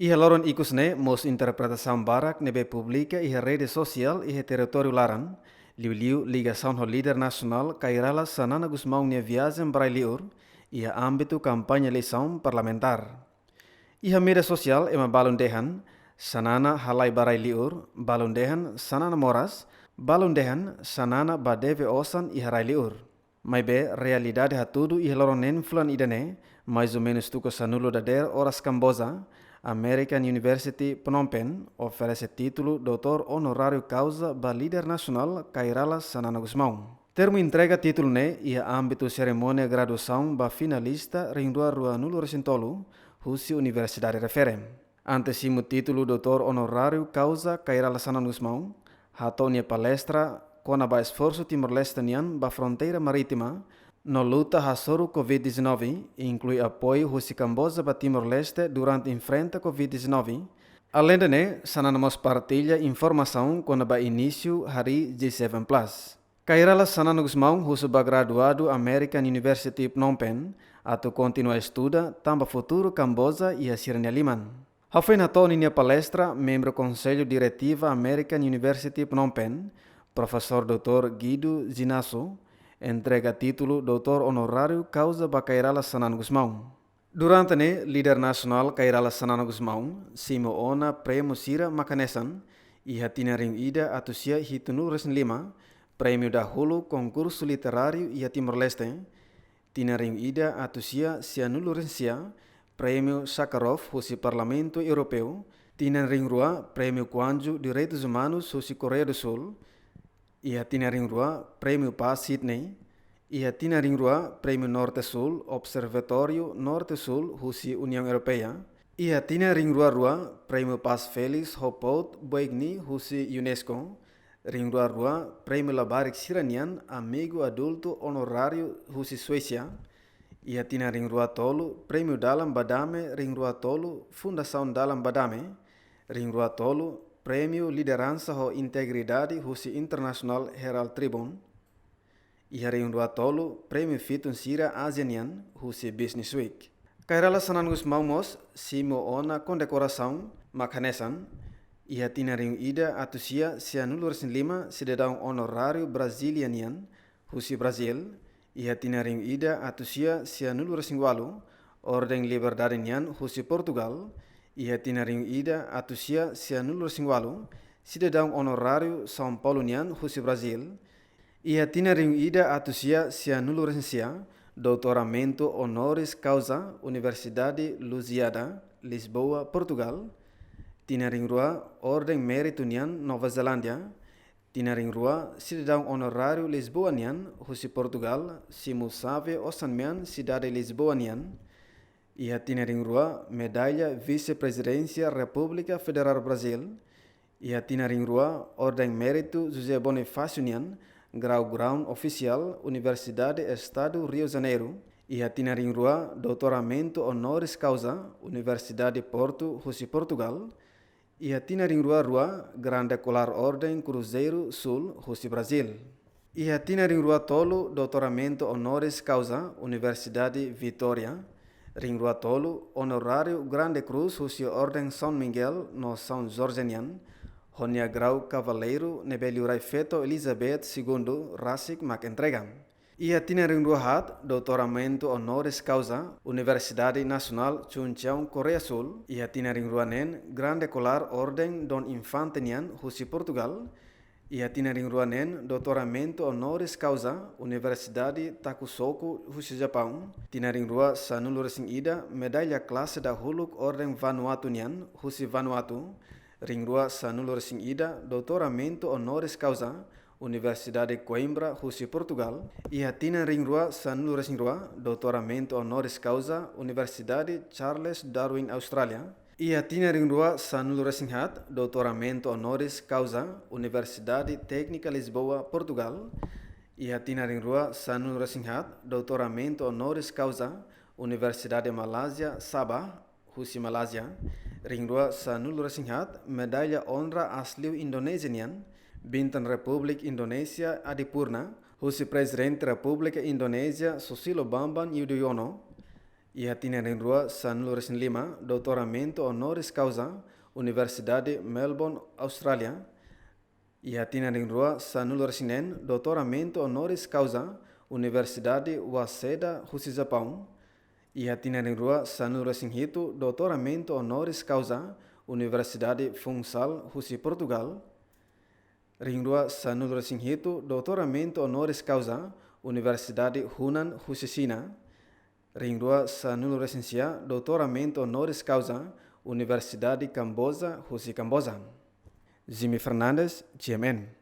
Ihe loron ikusne mos interpretação barak nebe publica ihe rede social ihe território laran, liu ligação ho líder nacional kairala sanana gusmau nia viagem brailiur, ihe âmbito campanha eleição parlamentar. Ihe media social ema balundehan, sanana halai brailiur, balundehan sanana moras, balundehan sanana badeve osan ihe railiur. Mas be realidade hatudo ihe loron flan idane, mais ou menos tuko sanulo dader horas Cambosa, American University Phnom Penh oferece título Doutor Honorário Causa ba líder nacional Kairala Sanana Gusmão. Termo entrega título e a âmbito cerimônia graduação ba finalista rindua rua nulo recintolo, Husi Universidade Referem. Antecimo título Doutor Honorário Causa Kairala Sanana Gusmão, hatonia palestra kona ba esforço Timor-Leste nian ba fronteira marítima, no luta hasoro Covid-19, inclui apoio Husi Cambosa para Timor-Leste durante enfrenta Covid-19. Além de sananamos partilha informação quando ba início hari G7+. Kairala sanana gusmão Husu ba graduado American University Phnom Penh, atau continua estuda tamba futuro Cambosa e a Sirnia Liman. Hafei na toninha palestra, membro Conselho Diretiva American University Phnom Penh, professor Dr. Guido Zinasso, entrega título Doutor Honorário Causa ba Kairala Sanana Gusmão. Durante líder nacional Kairala Sanana Gusmão, Simo Ona Prêmio Sira Makanesan, e hatina ring ida atusia hitunu resen lima, prêmio da hulu concurso literário e a Timor-Leste, tina ring ida atusia sianulu rensia, prêmio Sakharov husi Parlamento Europeu, tina ring rua prêmio Kwanju Direitos Humanos husi Coreia do Sul, ia ring rua Prêmio Paz Sydney, ia ring rua Prêmio Norte-Sul Observatório Norte-Sul Husi União Europeia, ia ring rua Prêmio Paz Félix Hopot Boigny Husi UNESCO, ring rua Prêmio Labarik Siranian Amigo Adulto Honorário Husi Suécia, ia ring rua Tolo Prêmio Dalam Badame ring rua Tolo Fundação Dalam Badame, ring rua Tolo Prêmio Liderança ho Integridade Husi International Herald Tribune, e ring rua Tolo Prêmio Fitun Sira Asianian Husi Business Week. Kairala Sanana Gusmão mos simo ona condecoração Makanesan, e ring ida atusia sianulur sin lima cidadão honorário brasilianian Husi Brasil, e ring ida atusia sianulur sin walu Ordem Liberdadenian Husi Portugal, e ring ida atusia sianulur sin walu cidadão honorário São Paulunian Husi Brasil, e ring ida atusia sianulur sia doutoramento honoris causa Universidade Lusíada, Lisboa, Portugal, ring rua Ordem Meritunian Nova Zelândia, ring rua cidadão honorário Lisboanian Husi Portugal, Simusave Osanmian Cidade Lisboanian, e ring rua Medalha Vice-Presidência República Federal Brasil, e ring rua Ordem Mérito José Bonifácio Nian, Grau Ground Oficial Universidade Estado Rio Janeiro, e ring rua Doutoramento Honoris Causa Universidade Porto Husi Portugal, e ring rua Grande Colar Ordem Cruzeiro Sul Husi Brasil, e ring rua Tolo Doutoramento Honoris Causa Universidade Vitória, ring rua Tolo Honorário Grande Cruz Husi Ordem São Miguel no São Jorgenian, honia grau Cavaleiro Nebeliurai Feto Elizabeth II Rasik mak entregam. E ring rua hat Doutoramento Honoris Causa Universidade Nacional Chun Cheong Coreia Sul, e ring rua nen Grande Colar Ordem Don Infante Nian Husi Portugal, e ring rua nen Doutoramento Honoris Causa Universidade Takusoko Husi Japão, ring rua sanulur sing ida Medalha Classe da Huluk Ordem Vanuatu Nian Husi Vanuatu, ring rua sanulur sing ida Doutoramento Honoris Causa Universidade Coimbra Husi Portugal, e ring rua sanulur sing rua Doutoramento Honoris Causa Universidade Charles Darwin Austrália, e ring rua sanulur sing hat Doutoramento Honoris Causa Universidade Técnica Lisboa Portugal, e ring rua sanulur sing hat Doutoramento Honoris Causa Universidade Malásia Sabah Husi Malásia, ring rua sanulur sing hat Medalha Honra Asliu Indonesian Bintang Republik Indonesia Adipurna Husi Presidente República Indonésia Susilo Bambang Yudhoyono, Ia tina ring rua sanulu resin 5 doutoramento honoris causa Universidade Melbourne, Australia. Ia tina ring rua sanulu resinen doutoramento honoris causa Universidade Waseda, Rússia, Japão. Ia tina ring rua sanulu resin hitu doutoramento honoris causa Universidade Funchal, Rússia, Portugal. Ring rua sanulu resin hitu doutoramento honoris causa Universidade Hunan, Rússia, China. Ring rua sanulu resensia doutoramento honoris causa Universidade Camboja, Rússia, Camboja. Jimmy Fernandes, GMN.